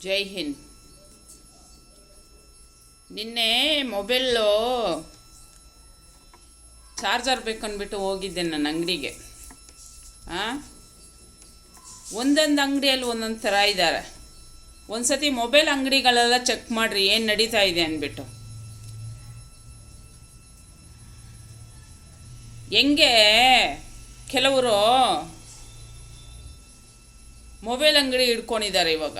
ಜೈ ಹಿಂದ್. ನಿನ್ನೆ mobile charger ಬೇಕಂದ್ಬಿಟ್ಟು ಹೋಗಿದ್ದೆ ನನ್ನ ಅಂಗಡಿಗೆ. ಒಂದೊಂದು ಅಂಗಡಿಯಲ್ಲಿ ಒಂದೊಂದು ಥರ ಇದ್ದಾರೆ. ಒಂದು ಸತಿ ಮೊಬೈಲ್ ಅಂಗಡಿಗಳೆಲ್ಲ ಚೆಕ್ ಮಾಡಿರಿ ಏನು ನಡೀತಾ ಇದೆ ಅಂದ್ಬಿಟ್ಟು. ಹೆಂಗೆ ಕೆಲವರು ಮೊಬೈಲ್ ಅಂಗಡಿ ಹಿಡ್ಕೊಂಡಿದ್ದಾರೆ ಇವಾಗ.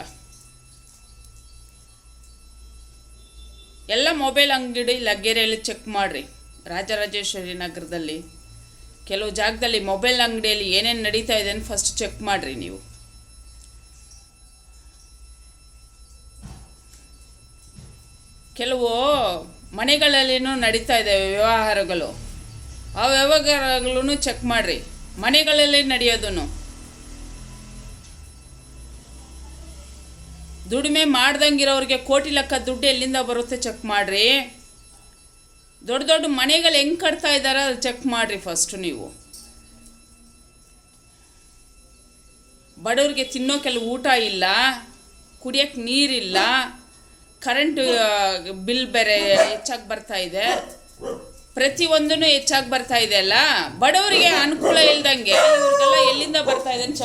ಎಲ್ಲ ಮೊಬೈಲ್ ಅಂಗಡಿ ಲಗ್ಗೆರೆಯಲ್ಲಿ ಚೆಕ್ ಮಾಡಿರಿ. ರಾಜರಾಜೇಶ್ವರಿ ನಗರದಲ್ಲಿ ಕೆಲವು ಜಾಗದಲ್ಲಿ ಮೊಬೈಲ್ ಅಂಗಡಿಯಲ್ಲಿ ಏನೇನು ನಡೀತಾ ಇದೆ ಅಂತ ಫಸ್ಟ್ ಚೆಕ್ ಮಾಡಿರಿ ನೀವು. ಕೆಲವು ಮನೆಗಳಲ್ಲಿನೂ ನಡೀತಾ ಇದ್ದಾವೆ ವ್ಯವಹಾರಗಳು. ಆ ವ್ಯವಹಾರಗಳನ್ನು ಚೆಕ್ ಮಾಡಿರಿ. ಮನೆಗಳಲ್ಲಿ ನಡೆಯೋದನ್ನು ದುಡಿಮೆ ಮಾಡ್ದಂಗಿರೋರಿಗೆ ಕೋಟಿ ಲೆಕ್ಕ ದುಡ್ಡು ಎಲ್ಲಿಂದ ಬರುತ್ತೆ ಚೆಕ್ ಮಾಡಿರಿ. ದೊಡ್ಡ ದೊಡ್ಡ ಮನೆಗಳು ಹೆಂಗೆ ಕಟ್ತಾ ಇದ್ದಾರೆ ಅದು ಚೆಕ್ ಮಾಡಿರಿ ಫಸ್ಟು ನೀವು. ಬಡವ್ರಿಗೆ ತಿನ್ನೋ ಕೆಲವು ಊಟ ಇಲ್ಲ, ಕುಡಿಯೋಕ್ಕೆ ನೀರಿಲ್ಲ, ಕರೆಂಟ್ ಬಿಲ್ ಬೇರೆ ಹೆಚ್ಚಾಗಿ ಬರ್ತಾ ಇದೆ, ಪ್ರತಿಯೊಂದೂ ಹೆಚ್ಚಾಗಿ ಬರ್ತಾ ಇದೆ ಅಲ್ಲ. ಬಡವರಿಗೆ ಅನುಕೂಲ ಇಲ್ದಂಗೆ ಇವ್ರಿಗೆಲ್ಲ ಎಲ್ಲಿಂದ ಬರ್ತಾ ಇದೆ ಅಂತ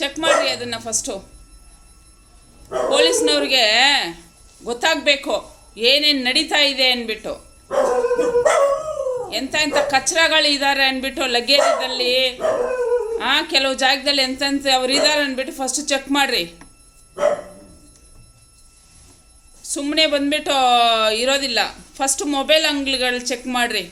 ಚೆಕ್ ಮಾಡಿ ಅದನ್ನು ಫಸ್ಟು. ಪೊಲೀಸ್ನವ್ರಿಗೆ ಗೊತ್ತಾಗಬೇಕು ಏನೇನು ನಡೀತಾ ಇದೆ ಅಂದ್ಬಿಟ್ಟು. ಎಂಥ ಕಚರಗಳಿದ್ದಾರೆ ಅಂದ್ಬಿಟ್ಟು ಲಗೇಜಲ್ಲಿ ಕೆಲವು ಜಾಗದಲ್ಲಿ ಎಂತೆಂಥ ಅವ್ರು ಇದ್ದಾರೆ ಅಂದ್ಬಿಟ್ಟು ಫಸ್ಟ್ ಚೆಕ್ ಮಾಡಿರಿ. ಸುಮ್ಮನೆ ಬಂದ್ಬಿಟ್ಟು ಇರೋದಿಲ್ಲ. ಫಸ್ಟ್ ಮೊಬೈಲ್ ಅಂಗಡಿಗಳು ಚೆಕ್ ಮಾಡಿರಿ.